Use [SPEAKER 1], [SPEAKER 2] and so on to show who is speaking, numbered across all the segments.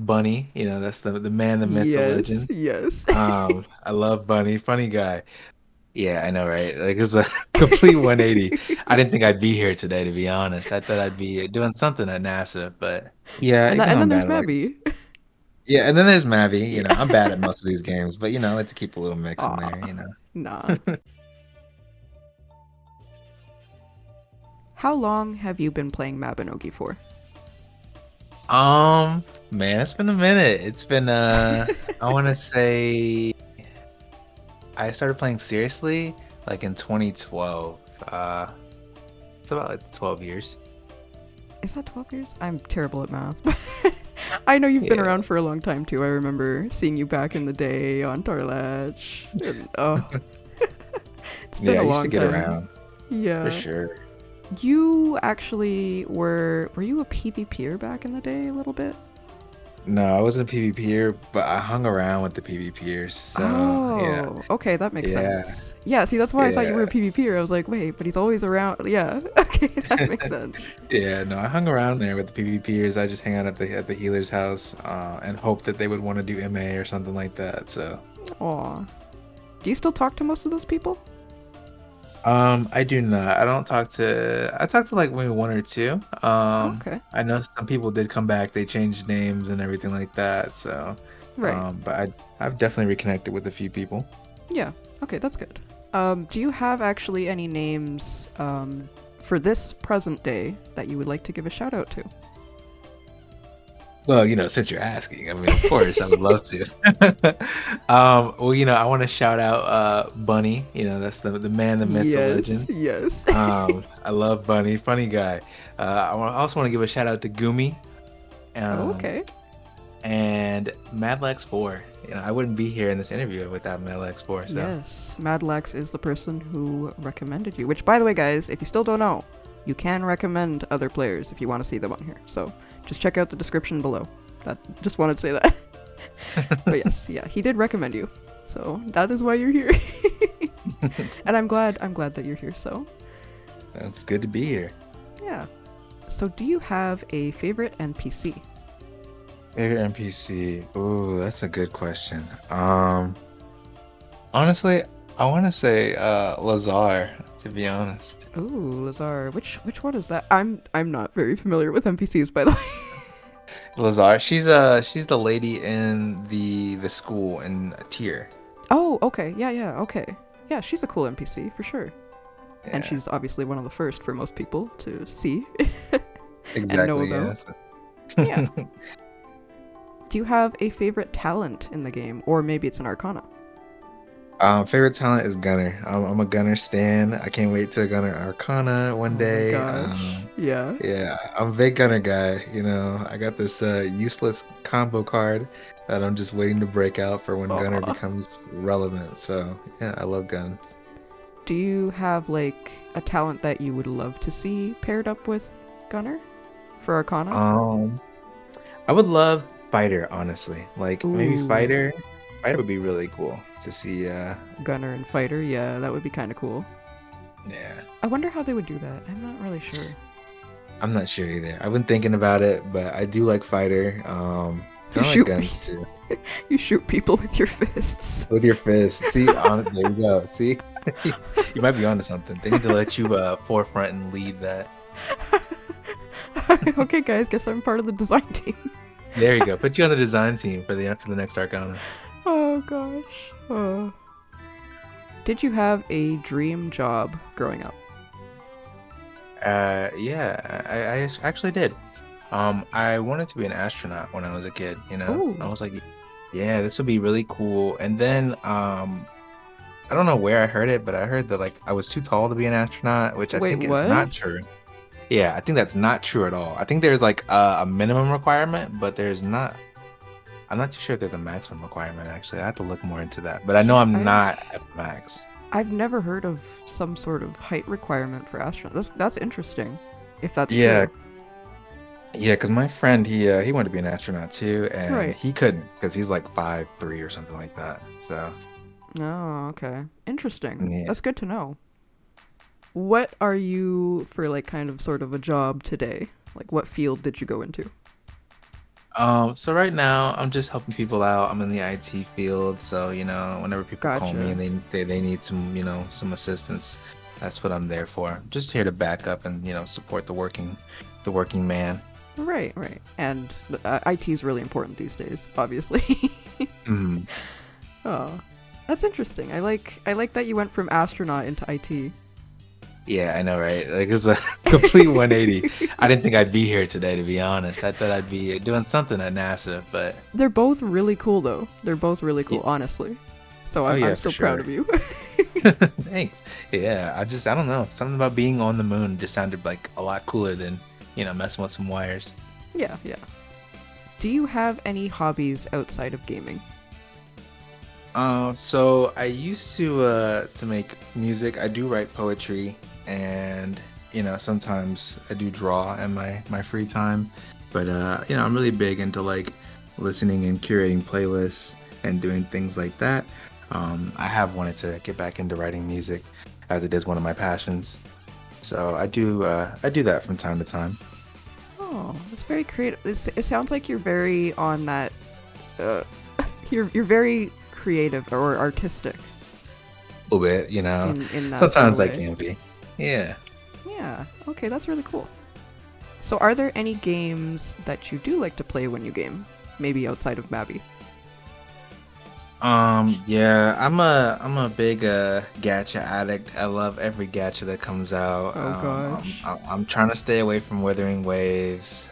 [SPEAKER 1] Bunny. That's the man, the myth, the
[SPEAKER 2] Yes,
[SPEAKER 1] legend.
[SPEAKER 2] yes.
[SPEAKER 1] I love Bunny. Funny guy. Yeah, I know, right? Like it's a complete 180. I didn't think I'd be here today, to be honest. I thought I'd be doing something at NASA, but yeah,
[SPEAKER 2] And
[SPEAKER 1] even though
[SPEAKER 2] then
[SPEAKER 1] I'm
[SPEAKER 2] there's
[SPEAKER 1] bad at
[SPEAKER 2] Mabby.
[SPEAKER 1] yeah, and then there's Mavi. I'm
[SPEAKER 2] Yeah.
[SPEAKER 1] bad at most of these games, but I like to keep a little mix in there.
[SPEAKER 2] Aw, nah. How long have you been playing Mabinogi for?
[SPEAKER 1] Man, it's been a minute. It's been I want to say I started playing seriously like in 2012. It's about like 12 years.
[SPEAKER 2] Is that 12 years? I'm terrible at math. I know you've been
[SPEAKER 1] Yeah.
[SPEAKER 2] around for a long time too. I remember seeing you back in the day on Tarlach. And, oh, it's been
[SPEAKER 1] Yeah,
[SPEAKER 2] a
[SPEAKER 1] I used to
[SPEAKER 2] long
[SPEAKER 1] get
[SPEAKER 2] time.
[SPEAKER 1] around for
[SPEAKER 2] Yeah.
[SPEAKER 1] sure.
[SPEAKER 2] You actually were you a PvPer back in the day a little bit?
[SPEAKER 1] No, I wasn't a PvPer, but I hung around with the PvPers. So, yeah.
[SPEAKER 2] Oh, okay, that makes
[SPEAKER 1] Yeah.
[SPEAKER 2] sense. Yeah, see, that's why I thought you were a
[SPEAKER 1] Yeah.
[SPEAKER 2] PvPer. I was like, wait, but he's always around. Yeah, okay, that makes sense.
[SPEAKER 1] Yeah, no, I hung around there with the PvPers. I just hang out at the healer's house, and hope that they would want to do MA or something like that. So,
[SPEAKER 2] Aw. Do you still talk to most of those people?
[SPEAKER 1] I do not. I talked to like maybe one or two.
[SPEAKER 2] Okay.
[SPEAKER 1] I know some people did come back. They changed names and everything like that. So,
[SPEAKER 2] Right.
[SPEAKER 1] but I've definitely reconnected with a few people.
[SPEAKER 2] Yeah. Okay, that's good. Do you have actually any names for this present day that you would like to give a shout out to?
[SPEAKER 1] Well, since you're asking, I mean, of course, I would love to. Well, I want to shout out Bunny. That's the man, the myth, the
[SPEAKER 2] Yes,
[SPEAKER 1] legend.
[SPEAKER 2] yes.
[SPEAKER 1] I love Bunny, funny guy. Also want to give a shout out to Gumi,
[SPEAKER 2] Oh,
[SPEAKER 1] um,
[SPEAKER 2] okay.
[SPEAKER 1] and Madlex 4. I wouldn't be here in this interview without Madlex 4. So
[SPEAKER 2] Yes, Madlax is the person who recommended you. Which, by the way, guys, if you still don't know, you can recommend other players if you want to see them on here. So just check out the description below. That just wanted to say that. But yes, yeah, he did recommend you. So that is why you're here. And I'm glad that you're here. So
[SPEAKER 1] it's good to be here.
[SPEAKER 2] yeah. So do you have a favorite NPC?
[SPEAKER 1] Favorite NPC? Ooh, that's a good question. Honestly, I want to say Lazar, to be honest.
[SPEAKER 2] Ooh, Lazar. Which one is that? I'm not very familiar with NPCs, by the way.
[SPEAKER 1] Lazar, she's the lady in the school in Tier.
[SPEAKER 2] Oh, okay. Yeah, yeah, okay. Yeah, she's a cool NPC for sure. And
[SPEAKER 1] Yeah,
[SPEAKER 2] she's obviously one of the first for most people to see and know
[SPEAKER 1] exactly.
[SPEAKER 2] about.
[SPEAKER 1] Yes.
[SPEAKER 2] Yeah. Do you have a favorite talent in the game? Or maybe it's an arcana?
[SPEAKER 1] Favorite talent is Gunner. I'm a Gunner stan. I can't wait to Gunner Arcana one
[SPEAKER 2] Oh my
[SPEAKER 1] day.
[SPEAKER 2] gosh. Yeah.
[SPEAKER 1] Yeah, I'm a big Gunner guy. I got this useless combo card that I'm just waiting to break out for when Gunner
[SPEAKER 2] Aw.
[SPEAKER 1] becomes relevant. So yeah, I love guns.
[SPEAKER 2] Do you have like a talent that you would love to see paired up with Gunner for arcana?
[SPEAKER 1] Um, I would love Fighter, honestly. Like maybe
[SPEAKER 2] Ooh,
[SPEAKER 1] Fighter. Fighter would be really cool to see.
[SPEAKER 2] Gunner and fighter. Yeah, that would be kind of cool.
[SPEAKER 1] Yeah,
[SPEAKER 2] I wonder how they would do that. I'm not really sure.
[SPEAKER 1] I'm not sure either. I've been thinking about it, but I do like Fighter.
[SPEAKER 2] You
[SPEAKER 1] And I like
[SPEAKER 2] shoot
[SPEAKER 1] guns too.
[SPEAKER 2] you shoot people with your fists.
[SPEAKER 1] With your fist. See, there you go. See, you might be onto something. They need to let you forefront and lead that.
[SPEAKER 2] Okay, guys, guess I'm part of the design team.
[SPEAKER 1] There you go. Put you on the design team for the next Arcana.
[SPEAKER 2] Oh gosh. Did you have a dream job growing up?
[SPEAKER 1] Yeah, I actually did. I wanted to be an astronaut when I was a kid. I
[SPEAKER 2] Oh,
[SPEAKER 1] was like, yeah, this would be really cool. And then, I don't know where I heard it, but I heard that like I was too tall to be an astronaut, which I
[SPEAKER 2] wait,
[SPEAKER 1] think is
[SPEAKER 2] what?
[SPEAKER 1] not true. Yeah, I think that's not true at all. I think there's like a minimum requirement, but there's not. I'm not too sure if there's a maximum requirement actually. I have to look more into that. But I know
[SPEAKER 2] Yeah,
[SPEAKER 1] I'm
[SPEAKER 2] I've
[SPEAKER 1] not at max.
[SPEAKER 2] I've never heard of some sort of height requirement for astronauts. That's interesting, if that's
[SPEAKER 1] Yeah,
[SPEAKER 2] true.
[SPEAKER 1] yeah, because my friend he wanted to be an astronaut too, and
[SPEAKER 2] Right.
[SPEAKER 1] he couldn't because he's like 5'3" or something like that. So
[SPEAKER 2] Oh, okay. Interesting.
[SPEAKER 1] yeah.
[SPEAKER 2] That's good to know. What are you for like kind of sort of a job today? Like what field did you go into?
[SPEAKER 1] So right now I'm just helping people out. I'm in the IT field, so whenever people call me
[SPEAKER 2] Gotcha.
[SPEAKER 1] and they need some some assistance, that's what I'm there for. Just here to back up and support the working man.
[SPEAKER 2] Right, right. And IT is really important these days, obviously.
[SPEAKER 1] Mhm.
[SPEAKER 2] Oh, that's interesting. I like that you went from astronaut into IT.
[SPEAKER 1] Yeah, I know, right? Like it's a complete 180. I didn't think I'd be here today, to be honest. I thought I'd be doing something at NASA, but
[SPEAKER 2] They're both really cool, though. They're both really
[SPEAKER 1] yeah.
[SPEAKER 2] cool, honestly. So
[SPEAKER 1] Oh
[SPEAKER 2] I'm
[SPEAKER 1] yeah, for
[SPEAKER 2] still proud
[SPEAKER 1] sure.
[SPEAKER 2] of you.
[SPEAKER 1] Thanks. Yeah, I don't know. Something about being on the moon just sounded like a lot cooler than, messing with some wires.
[SPEAKER 2] Yeah, yeah. Do you have any hobbies outside of gaming?
[SPEAKER 1] So I used to make music. I do write poetry, and sometimes I do draw in my free time. But I'm really big into like listening and curating playlists and doing things like that. I have wanted to get back into writing music, as it is one of my passions. So I do that from time to time.
[SPEAKER 2] Oh, that's very creative. It sounds like you're very on that. Uh, you're very creative or artistic
[SPEAKER 1] A little bit,
[SPEAKER 2] in that sort of
[SPEAKER 1] sometimes I
[SPEAKER 2] way.
[SPEAKER 1] can be. Yeah.
[SPEAKER 2] Yeah. Okay, that's really cool. So, are there any games that you do like to play when you game? Maybe outside of Mabby.
[SPEAKER 1] Yeah, I'm a big gacha addict. I love every gacha that comes out.
[SPEAKER 2] Oh
[SPEAKER 1] I'm,
[SPEAKER 2] gosh.
[SPEAKER 1] I'm I'm trying to stay away from Wuthering Waves,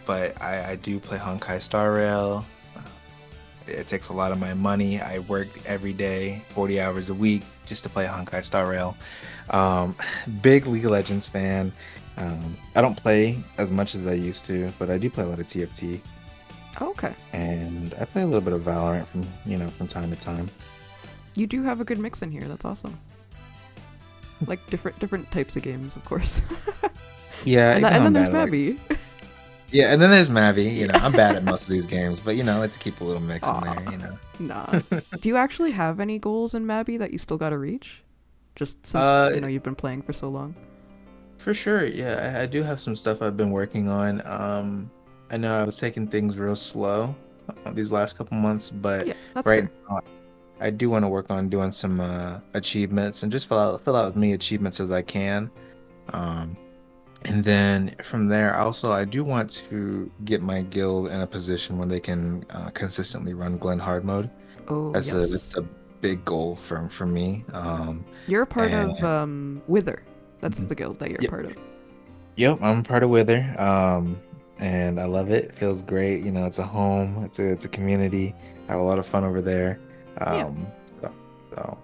[SPEAKER 1] but I do play Honkai Star Rail. Uh, it takes a lot of my money. I work every day, 40 hours a week, just to play Honkai Star Rail. Um, Big League of Legends fan. I don't play as much as I used to, but I do play a lot of TFT.
[SPEAKER 2] Okay.
[SPEAKER 1] And I play a little bit of Valorant from time to time.
[SPEAKER 2] You do have a good mix in here. That's awesome. Like different types of games, of course.
[SPEAKER 1] Yeah,
[SPEAKER 2] and
[SPEAKER 1] you know
[SPEAKER 2] then
[SPEAKER 1] I'm
[SPEAKER 2] there's
[SPEAKER 1] bad at like
[SPEAKER 2] Mabby.
[SPEAKER 1] yeah, and then there's Mavi.
[SPEAKER 2] Yeah.
[SPEAKER 1] I'm bad at most of these games, but I like to keep a little mix in
[SPEAKER 2] Aw.
[SPEAKER 1] there.
[SPEAKER 2] Nah. Do you actually have any goals in Mabby that you still gotta reach? Just since,
[SPEAKER 1] uh,
[SPEAKER 2] you've been playing for so long.
[SPEAKER 1] for sure. Yeah, I do have some stuff I've been working on. I know I was taking things real slow these last couple months, but
[SPEAKER 2] Yeah, that's
[SPEAKER 1] right
[SPEAKER 2] fair.
[SPEAKER 1] now I do want to work on doing some achievements and just fill out as many achievements as I can. Um, And then from there, also, I do want to get my guild in a position where they can consistently run Glen hard mode.
[SPEAKER 2] Oh,
[SPEAKER 1] That's
[SPEAKER 2] yes.
[SPEAKER 1] a big goal for me.
[SPEAKER 2] You're a part
[SPEAKER 1] And
[SPEAKER 2] of Wither. That's
[SPEAKER 1] Mhm.
[SPEAKER 2] the guild that you're a
[SPEAKER 1] yep,
[SPEAKER 2] part of.
[SPEAKER 1] yep, I'm part of Wither. And I love it. It feels great. It's a home. It's a community. I have a lot of fun over there.
[SPEAKER 2] Yeah.
[SPEAKER 1] Um, so, so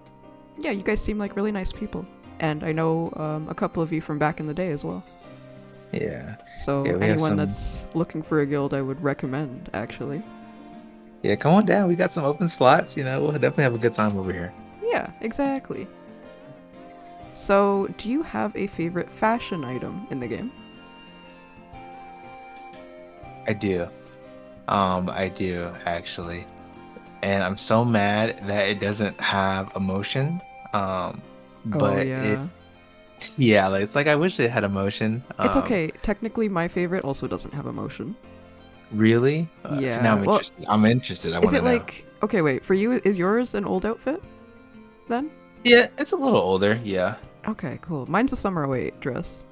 [SPEAKER 2] Yeah, you guys seem like really nice people. And I know a couple of you from back in the day as well.
[SPEAKER 1] yeah, yeah,
[SPEAKER 2] So
[SPEAKER 1] we have
[SPEAKER 2] anyone
[SPEAKER 1] some.
[SPEAKER 2] that's looking for a guild, I would recommend, actually.
[SPEAKER 1] Yeah, come on down. We got some open slots. We'll definitely have a good time over here.
[SPEAKER 2] Yeah, exactly. So, do you have a favorite fashion item in the game?
[SPEAKER 1] I do actually. And I'm so mad that it doesn't have emotion. Um,
[SPEAKER 2] Oh,
[SPEAKER 1] but
[SPEAKER 2] yeah.
[SPEAKER 1] yeah, like, it's like I wish it had emotion.
[SPEAKER 2] It's okay. Technically, my favorite also doesn't have emotion.
[SPEAKER 1] Really? See, now
[SPEAKER 2] Yeah.
[SPEAKER 1] I'm
[SPEAKER 2] Well,
[SPEAKER 1] interested. I'm interested. I
[SPEAKER 2] is
[SPEAKER 1] want to
[SPEAKER 2] it
[SPEAKER 1] know.
[SPEAKER 2] like. Okay, wait. For you, is yours an old outfit then?
[SPEAKER 1] Yeah, it's a little older. Yeah.
[SPEAKER 2] Okay, cool. Mine's a summer '08 dress.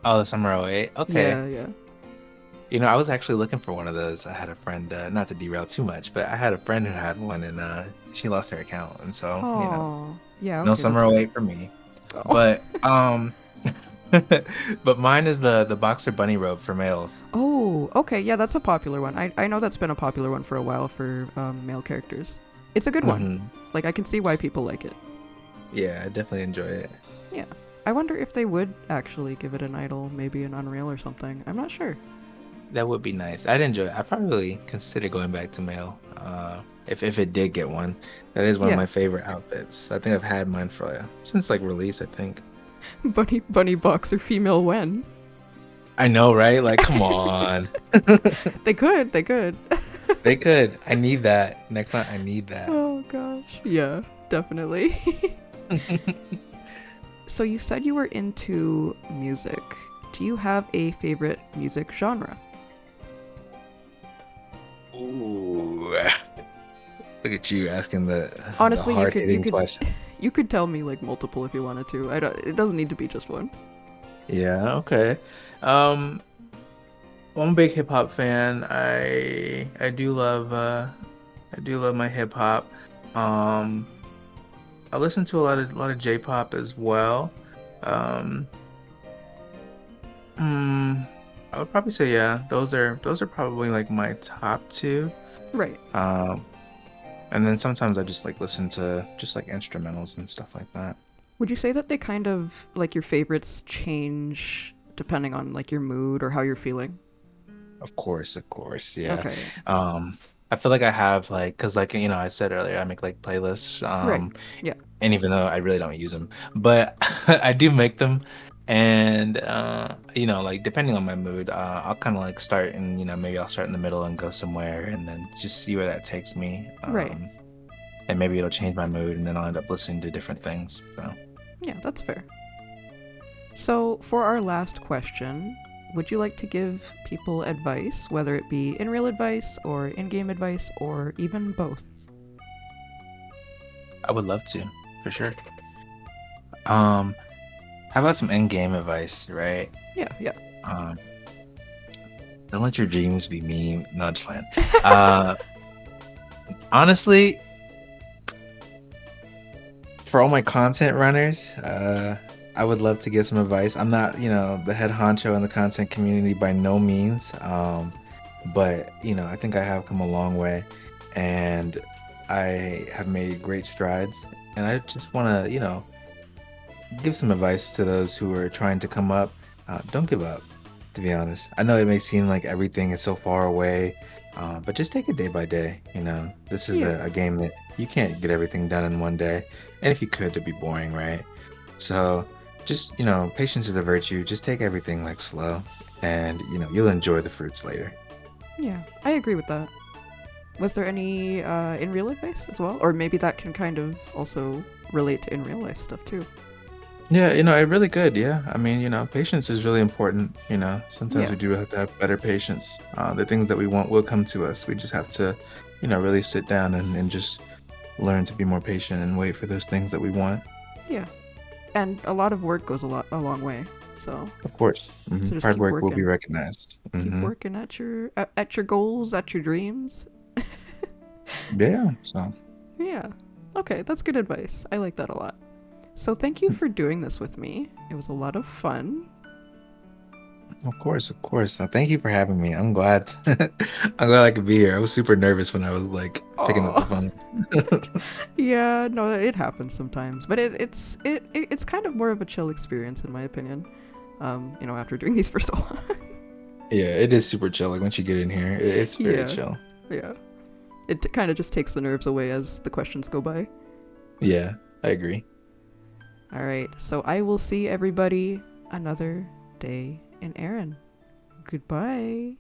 [SPEAKER 1] Oh, the Summer '08. Okay.
[SPEAKER 2] Yeah, yeah.
[SPEAKER 1] I was actually looking for one of those. I had a friend, not to derail too much, but I had a friend who had one, and she lost her account, and so
[SPEAKER 2] Oh, yeah.
[SPEAKER 1] no
[SPEAKER 2] Okay, that's
[SPEAKER 1] Summer
[SPEAKER 2] fair.
[SPEAKER 1] '08 for me.
[SPEAKER 2] Oh.
[SPEAKER 1] But but mine is the boxer bunny robe for males.
[SPEAKER 2] Oh, okay. Yeah, that's a popular one. I know that's been a popular one for a while for male characters. It's a good one.
[SPEAKER 1] Hmm.
[SPEAKER 2] Like, I can see why people like it.
[SPEAKER 1] Yeah, I definitely enjoy it.
[SPEAKER 2] Yeah. I wonder if they would actually give it an idol, maybe an Unreal or something. I'm not sure.
[SPEAKER 1] That would be nice. I'd enjoy it. I'd probably consider going back to male. If it did get one, that is one of
[SPEAKER 2] Yeah.
[SPEAKER 1] my favorite outfits. I think I've had mine for since like release. I think.
[SPEAKER 2] Bunny boxer female when?
[SPEAKER 1] I know, right? Like, come on.
[SPEAKER 2] They could, they could.
[SPEAKER 1] They could. I need that. Next time, I need that.
[SPEAKER 2] Oh gosh. Yeah, definitely. So you said you were into music. Do you have a favorite music genre?
[SPEAKER 1] Ooh. Look at you asking the
[SPEAKER 2] Honestly, you
[SPEAKER 1] hard-hitting
[SPEAKER 2] could
[SPEAKER 1] question.
[SPEAKER 2] you could tell me like multiple if you wanted to. I don't. It doesn't need to be just one.
[SPEAKER 1] Yeah, okay. Um, well, I'm a big hip hop fan. I do love my hip hop. Um, I listen to a lot of J-pop as well. Um, mm, I would probably say yeah, those are probably like my top two.
[SPEAKER 2] Right.
[SPEAKER 1] Um, and then sometimes I just like listen to just like instrumentals and stuff like that.
[SPEAKER 2] Would you say that they kind of like your favorites change depending on like your mood or how you're feeling?
[SPEAKER 1] Of course, yeah.
[SPEAKER 2] Okay.
[SPEAKER 1] Um, I feel like I have like, cause like I said earlier, I make like playlists.
[SPEAKER 2] Right. Yeah.
[SPEAKER 1] And even though I really don't use them, but I do make them. And like depending on my mood, I'll kind of like start and maybe I'll start in the middle and go somewhere, and then just see where that takes me.
[SPEAKER 2] Right.
[SPEAKER 1] And maybe it'll change my mood, and then I'll end up listening to different things. So.
[SPEAKER 2] Yeah, that's fair. So, for our last question, would you like to give people advice, whether it be in real advice or in game advice or even both?
[SPEAKER 1] I would love to, for sure. Um, how about some in-game advice, right?
[SPEAKER 2] Yeah, yeah.
[SPEAKER 1] Um, don't let your dreams be me. No, just playing. Uh, honestly, for all my content runners, I would love to give some advice. I'm not, the head honcho in the content community by no means. But I think I have come a long way, and I have made great strides. And I just want to, give some advice to those who are trying to come up. Don't give up, to be honest. I know it may seem like everything is so far away, but just take it day by day. This is
[SPEAKER 2] Yeah.
[SPEAKER 1] a game that you can't get everything done in one day. And if you could, it'd be boring, right? So just, patience is a virtue. Just take everything like slow, and, you'll enjoy the fruits later.
[SPEAKER 2] Yeah, I agree with that. Was there any in real advice as well? Or maybe that can kind of also relate to in real life stuff too.
[SPEAKER 1] Yeah, it really could. Yeah. I mean, patience is really important. Sometimes
[SPEAKER 2] Yeah.
[SPEAKER 1] we do have to have better patience. The things that we want will come to us. We just have to, really sit down and just learn to be more patient and wait for those things that we want.
[SPEAKER 2] Yeah. And a lot of work goes a long way. So
[SPEAKER 1] Of course.
[SPEAKER 2] just
[SPEAKER 1] Hard
[SPEAKER 2] keep
[SPEAKER 1] work will be
[SPEAKER 2] working.
[SPEAKER 1] recognized.
[SPEAKER 2] Keep working at your goals, at your dreams.
[SPEAKER 1] Yeah. So,
[SPEAKER 2] Yeah. Okay, that's good advice. I like that a lot. So thank you for doing this with me. It was a lot of fun.
[SPEAKER 1] of course, of course. Thank you for having me. I'm glad. I'm glad I could be here. I was super nervous when I was like picking up the
[SPEAKER 2] Oh.
[SPEAKER 1] phone.
[SPEAKER 2] Yeah, no, it happens sometimes, but it's kind of more of a chill experience in my opinion. After doing these for so long.
[SPEAKER 1] Yeah, it is super chill. Like once you get in here, it's very
[SPEAKER 2] Yeah,
[SPEAKER 1] chill.
[SPEAKER 2] yeah. It kind of just takes the nerves away as the questions go by.
[SPEAKER 1] Yeah, I agree.
[SPEAKER 2] All right, so I will see everybody another day in Erinn. Goodbye.